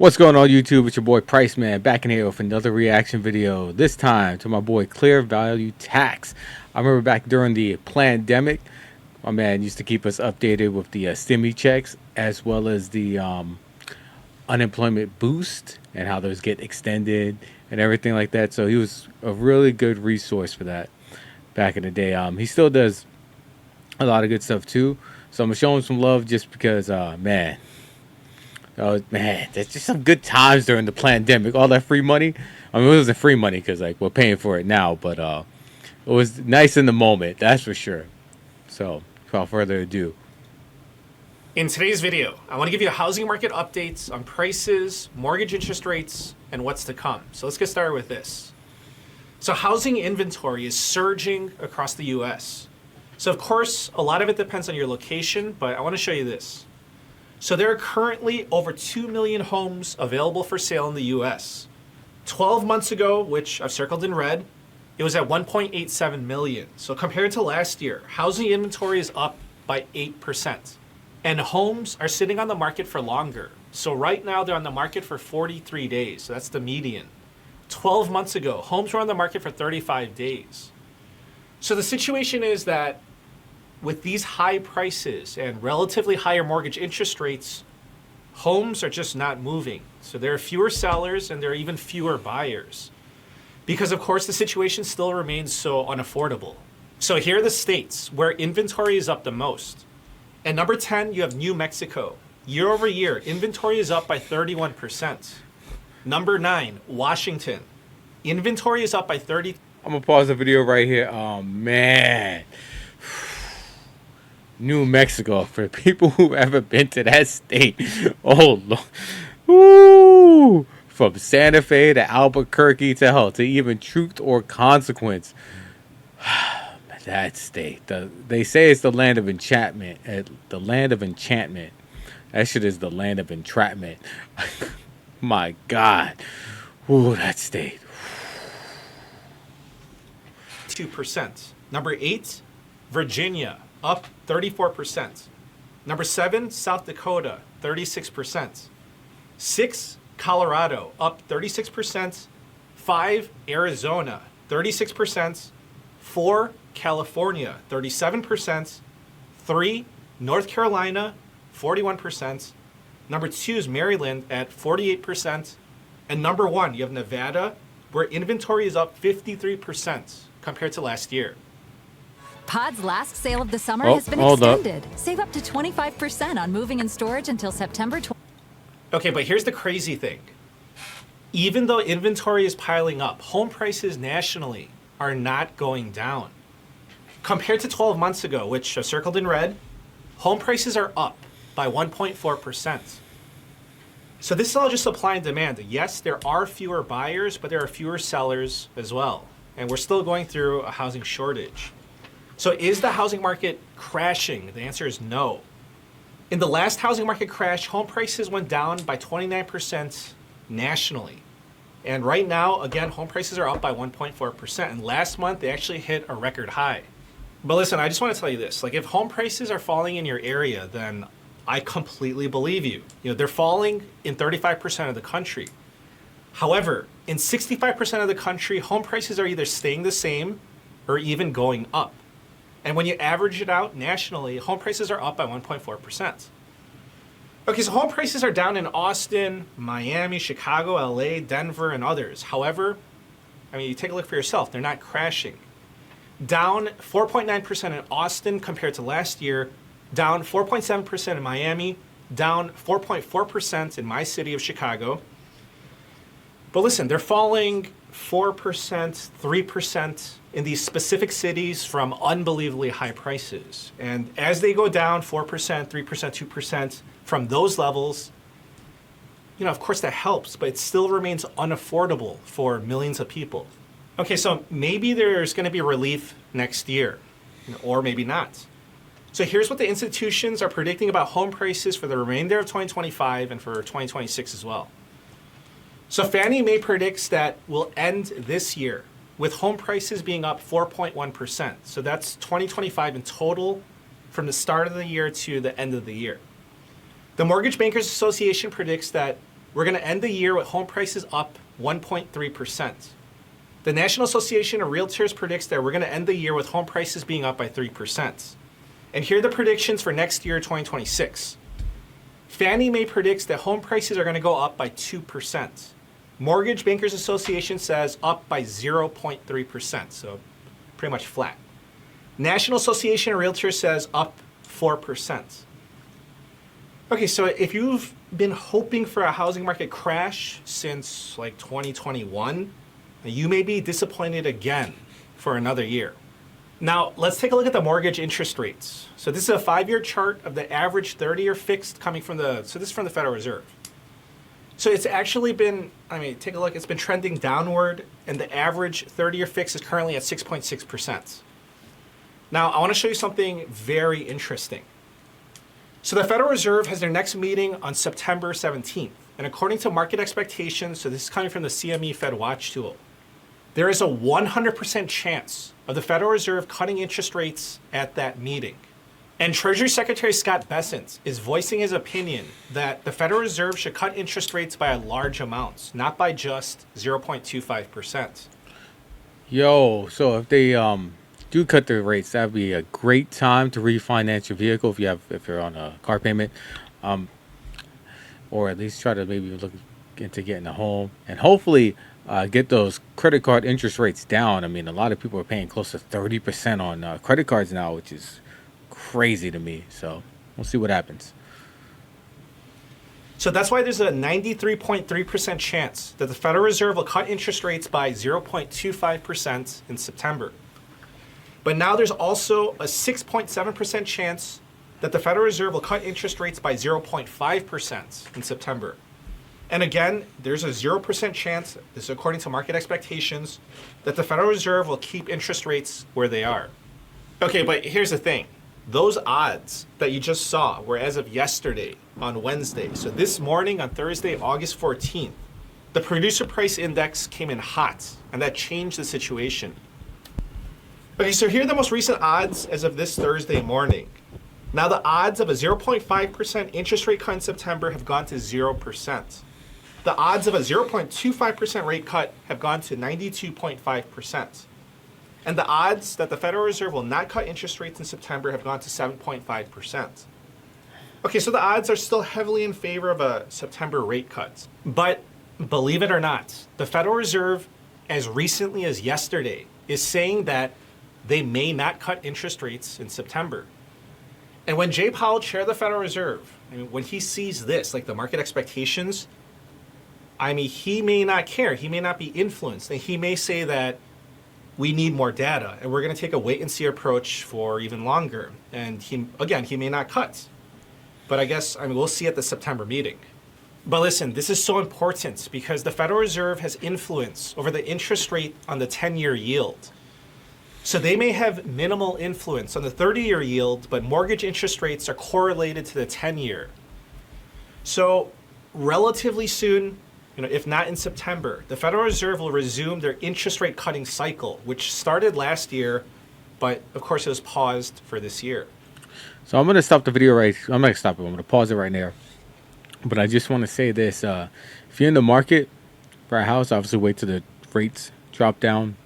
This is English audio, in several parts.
What's going on YouTube? It's your boy Price Man back in here with another reaction video. This time to my boy ClearValueTax. I remember back during the pandemic, my man used to keep us updated with the stimmy checks as well as the unemployment boost and how those get extended and everything like that. So he was a really good resource for that back in the day. He still does a lot of good stuff too. So I'm gonna show him some love just because, man. Oh man, there's just some good times during the pandemic. All that free money. I mean, it wasn't free money because like we're paying for it now, but it was nice in the moment. That's for sure. So, without further ado, In today's video, I want to give you a housing market updates on prices, mortgage interest rates, and what's to come. So let's get started with this. So housing inventory is surging across the US. So of course, a lot of it depends on your location, but I want to show you this. So there are currently over 2 million homes available for sale in the US. 12 months ago, which I've circled in red, it was at 1.87 million. So compared to last year, housing inventory is up by 8%. And homes are sitting on the market for longer. So right now they're on the market for 43 days. So that's the median. 12 months ago, homes were on the market for 35 days. So the situation is that with these high prices and relatively higher mortgage interest rates, homes are just not moving. So there are fewer sellers and there are even fewer buyers. Because of course the situation still remains so unaffordable. So here are the states where inventory is up the most. At number 10, you have New Mexico. Year over year, inventory is up by 31%. Number 9, Washington. Inventory is up by 30. I'm gonna pause the video right here. Oh man, New Mexico, for people who've ever been to that state. Oh Lord, woo! From Santa Fe to Albuquerque to hell to even Truth or Consequence. That state, they say it's the land of enchantment. The land of enchantment. That shit is the land of entrapment. My God, ooh, that state. 2%. Number 8, Virginia, up 34%. Number 7, South Dakota, 36%. 6, Colorado, up 36%. 5, Arizona, 36%. 4, California, 37%. 3, North Carolina, 41%. Number 2 is Maryland at 48%. And number 1, you have Nevada, where inventory is up 53% compared to last year. Pod's last sale of the summer Oh, has been hold up. extended. Save up to 25% on moving and storage until September 20. Okay, but here's the crazy thing. Even though inventory is piling up, home prices nationally are not going down. Compared to 12 months ago, which are circled in red, home prices are up by 1.4%. So this is all just supply and demand. Yes, there are fewer buyers, but there are fewer sellers as well. And we're still going through a housing shortage. So is the housing market crashing? The answer is no. In the last housing market crash, home prices went down by 29% nationally. And right now, again, home prices are up by 1.4%. And last month, they actually hit a record high. But listen, I just want to tell you this. Like, if home prices are falling in your area, then I completely believe you. You know, they're falling in 35% of the country. However, in 65% of the country, home prices are either staying the same or even going up. And when you average it out nationally, home prices are up by 1.4%. Okay, so home prices are down in Austin, Miami, Chicago, LA, Denver, and others. However, I mean, you take a look for yourself, they're not crashing. Down 4.9% in Austin compared to last year, down 4.7% in Miami, down 4.4% in my city of Chicago. But listen, they're falling 4%, 3% in these specific cities from unbelievably high prices. And as they go down 4%, 3%, 2% from those levels, you know, of course that helps, but it still remains unaffordable for millions of people. Okay, so maybe there's going to be relief next year, or maybe not. So here's what the institutions are predicting about home prices for the remainder of 2025 and for 2026 as well. So Fannie Mae predicts that we'll end this year with home prices being up 4.1%. So that's 2025 in total from the start of the year to the end of the year. The Mortgage Bankers Association predicts that we're going to end the year with home prices up 1.3%. The National Association of Realtors predicts that we're going to end the year with home prices being up by 3%. And here are the predictions for next year, 2026. Fannie Mae predicts that home prices are going to go up by 2%. Mortgage Bankers Association says up by 0.3%, so pretty much flat. National Association of Realtors says up 4%. Okay, so if you've been hoping for a housing market crash since like 2021, you may be disappointed again for another year. Now, let's take a look at the mortgage interest rates. So this is a 5-year chart of the average 30-year fixed coming from this is from the Federal Reserve. So it's actually been, take a look, it's been trending downward, and the average 30-year fix is currently at 6.6%. Now, I want to show you something very interesting. So the Federal Reserve has their next meeting on September 17th. And according to market expectations, so this is coming from the CME Fed Watch tool, there is a 100% chance of the Federal Reserve cutting interest rates at that meeting. And Treasury Secretary Scott Bessent is voicing his opinion that the Federal Reserve should cut interest rates by a large amount, not by just 0.25%. Yo, so if they do cut their rates, that'd be a great time to refinance your vehicle if you're on a car payment, or at least try to maybe look into getting a home, and hopefully get those credit card interest rates down. A lot of people are paying close to 30% on credit cards now, which is crazy to me. So we'll see what happens. So that's why there's a 93.3% chance that the Federal Reserve will cut interest rates by 0.25% in September. But now there's also a 6.7% chance that the Federal Reserve will cut interest rates by 0.5% in September. And again, there's a 0% chance, this is according to market expectations, that the Federal Reserve will keep interest rates where they are. Okay, but here's the thing. Those odds that you just saw were as of yesterday on Wednesday. So this morning on Thursday, August 14th, the producer price index came in hot, and that changed the situation. Okay, so here are the most recent odds as of this Thursday morning. Now the odds of a 0.5% interest rate cut in September have gone to 0%. The odds of a 0.25% rate cut have gone to 92.5%. And the odds that the Federal Reserve will not cut interest rates in September have gone to 7.5%. Okay, so the odds are still heavily in favor of a September rate cut. But believe it or not, the Federal Reserve, as recently as yesterday, is saying that they may not cut interest rates in September. And when Jay Powell, chair of the Federal Reserve, when he sees this, like the market expectations, he may not care. He may not be influenced. And he may say that we need more data, and we're going to take a wait-and-see approach for even longer. And he may not cut. But I guess, we'll see at the September meeting. But listen, this is so important because the Federal Reserve has influence over the interest rate on the 10-year yield. So they may have minimal influence on the 30-year yield, but mortgage interest rates are correlated to the 10-year. So relatively soon, if not in September, the Federal Reserve will resume their interest rate cutting cycle, which started last year, but of course it was paused for this year. So I'm going to stop the video I'm not going to stop it. I'm going to pause it right there. But I just want to say this. If you're in the market for a house, obviously wait till the rates drop down.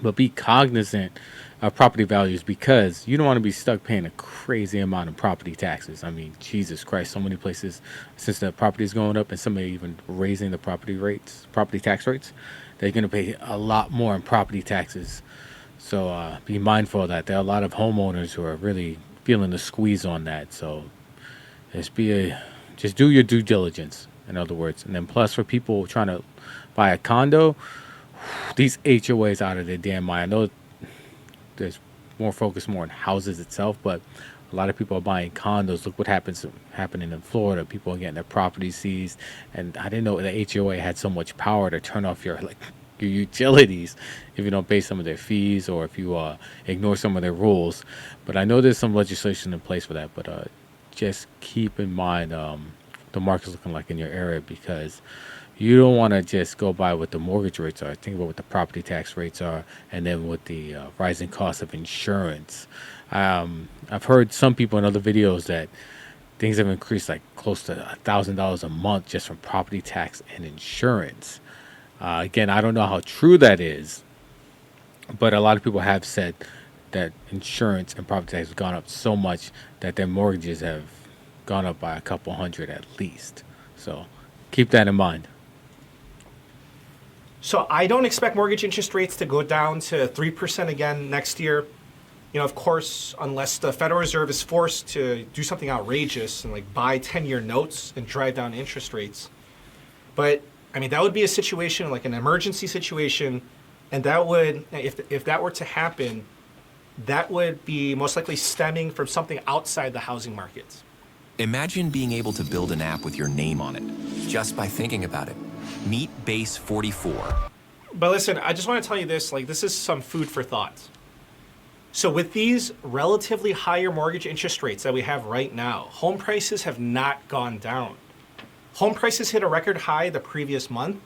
But be cognizant of property values because you don't want to be stuck paying a crazy amount of property taxes. Jesus Christ, so many places, since the property is going up and some are even raising the property tax rates, they're going to pay a lot more in property taxes. So be mindful of that. There are a lot of homeowners who are really feeling the squeeze on that. So just do your due diligence, in other words. And then plus for people trying to buy a condo, these HOAs out of their damn mind. I know there's more focus on houses itself, but a lot of people are buying condos. Look what happening in Florida. People are getting their property seized, and I didn't know the HOA had so much power to turn off your utilities if you don't pay some of their fees or if you ignore some of their rules. But I know there's some legislation in place for that. But just keep in mind the market's looking like in your area because you don't want to just go by what the mortgage rates are. Think about what the property tax rates are and then what the rising cost of insurance. I've heard some people in other videos that things have increased like close to $1,000 a month just from property tax and insurance. Again, I don't know how true that is, but a lot of people have said that insurance and property tax have gone up so much that their mortgages have gone up by a couple hundred at least. So keep that in mind. So I don't expect mortgage interest rates to go down to 3% again next year. Of course, unless the Federal Reserve is forced to do something outrageous and like buy 10-year notes and drive down interest rates. But I mean, that would be a situation, like an emergency situation, and that would, if that were to happen, that would be most likely stemming from something outside the housing market. Imagine being able to build an app with your name on it, just by thinking about it. Meet Base 44. But listen, I just want to tell you this, like this is some food for thought. So with these relatively higher mortgage interest rates that we have right now, home prices have not gone down. Home prices hit a record high the previous month.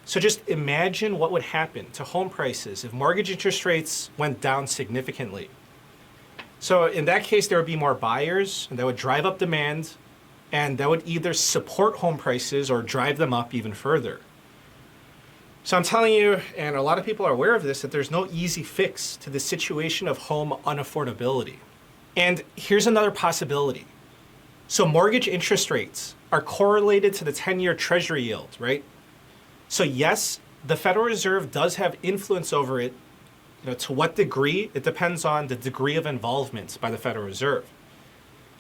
So just imagine what would happen to home prices if mortgage interest rates went down significantly. So in that case, there would be more buyers, and that would drive up demand, and that would either support home prices or drive them up even further. So I'm telling you, and a lot of people are aware of this, that there's no easy fix to the situation of home unaffordability. And here's another possibility. So mortgage interest rates are correlated to the 10-year Treasury yield, right? So yes, the Federal Reserve does have influence over it. To what degree? It depends on the degree of involvement by the Federal Reserve.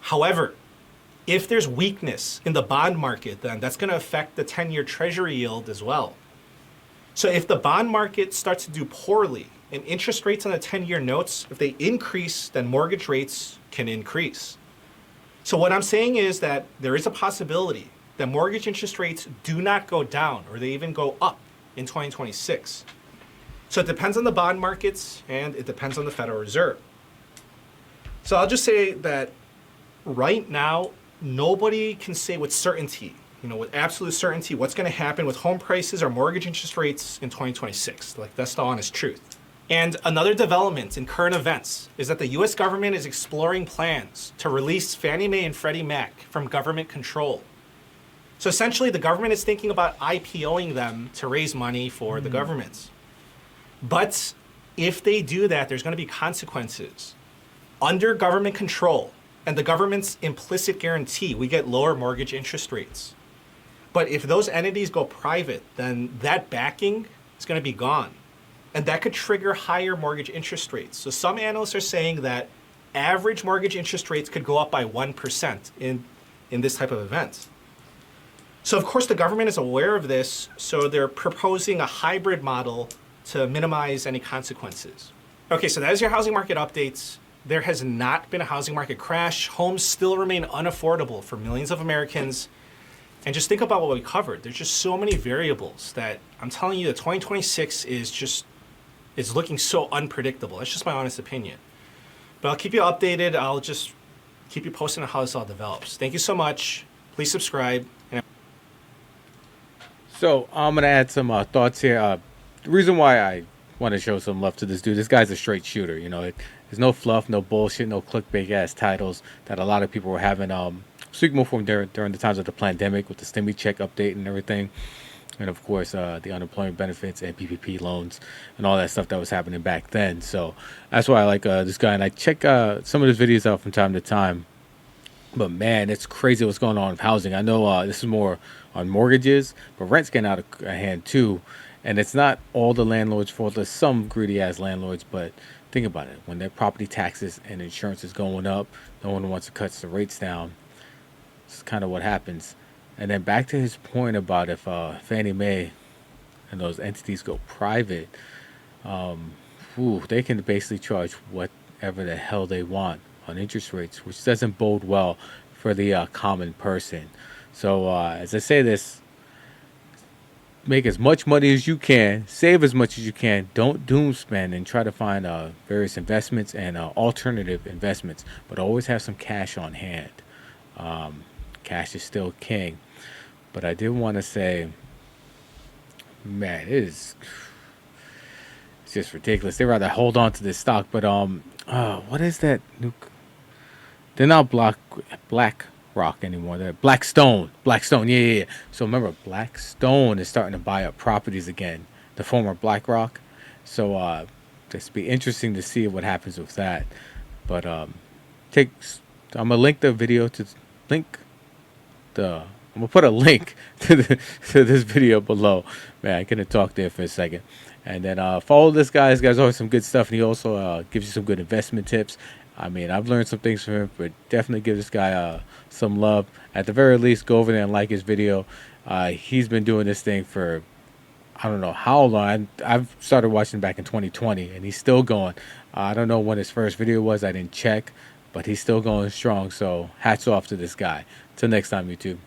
However, if there's weakness in the bond market, then that's going to affect the 10-year Treasury yield as well. So if the bond market starts to do poorly and interest rates on the 10-year notes, if they increase, then mortgage rates can increase. So what I'm saying is that there is a possibility that mortgage interest rates do not go down or they even go up in 2026. So it depends on the bond markets and it depends on the Federal Reserve. So I'll just say that right now, nobody can say with certainty, with absolute certainty, what's going to happen with home prices or mortgage interest rates in 2026. Like, that's the honest truth. And another development in current events is that the US government is exploring plans to release Fannie Mae and Freddie Mac from government control. So essentially, the government is thinking about IPOing them to raise money for the government. But if they do that, there's going to be consequences. Under government control and the government's implicit guarantee, we get lower mortgage interest rates. But if those entities go private, then that backing is going to be gone. And that could trigger higher mortgage interest rates. So some analysts are saying that average mortgage interest rates could go up by 1% in this type of event. So of course the government is aware of this, so they're proposing a hybrid model to minimize any consequences. Okay, so that is your housing market updates. There has not been a housing market crash. Homes still remain unaffordable for millions of Americans. And just think about what we covered. There's just so many variables that I'm telling you that 2026 is looking so unpredictable. That's just my honest opinion. But I'll keep you updated. I'll just keep you posted on how this all develops. Thank you so much. Please subscribe. So I'm going to add some thoughts here. The reason why I want to show some love to this dude, this guy's a straight shooter. There's no fluff, no bullshit, no clickbait-ass titles that a lot of people were having. Speaking from during the times of the pandemic with the stimmy check update and everything. And of course, the unemployment benefits and PPP loans and all that stuff that was happening back then. So that's why I like this guy. And I check some of his videos out from time to time. But man, it's crazy what's going on with housing. I know this is more on mortgages, but rent's getting out of hand too. And it's not all the landlords' fault. There's some greedy-ass landlords, but think about it. When their property taxes and insurance is going up, no one wants to cut the rates down. It's kind of what happens. And then back to his point about if Fannie Mae and those entities go private, they can basically charge whatever the hell they want on interest rates, which doesn't bode well for the common person. So as I say this, make as much money as you can, save as much as you can, don't doom spend, and try to find various investments and alternative investments, but always have some cash on hand. Cash is still king. But I did want to say, man, it's just ridiculous. They rather hold on to this stock. But what is that? They're not black Rock anymore. That Blackstone. Blackstone. Yeah, yeah, yeah. So remember, Blackstone is starting to buy up properties again. The former BlackRock. So it's be interesting to see what happens with that. But take. I'm gonna link the video to link the. I'm gonna put a link to this video below. Man, I couldn't talk there for a second. And then follow this guy. This guy's always some good stuff, and he also gives you some good investment tips. I mean, I've learned some things from him, but definitely give this guy some love. At the very least, go over there and like his video. He's been doing this thing for I don't know how long. I've started watching back in 2020, and he's still going. I don't know when his first video was. I didn't check, but he's still going strong. So hats off to this guy. Till next time, YouTube.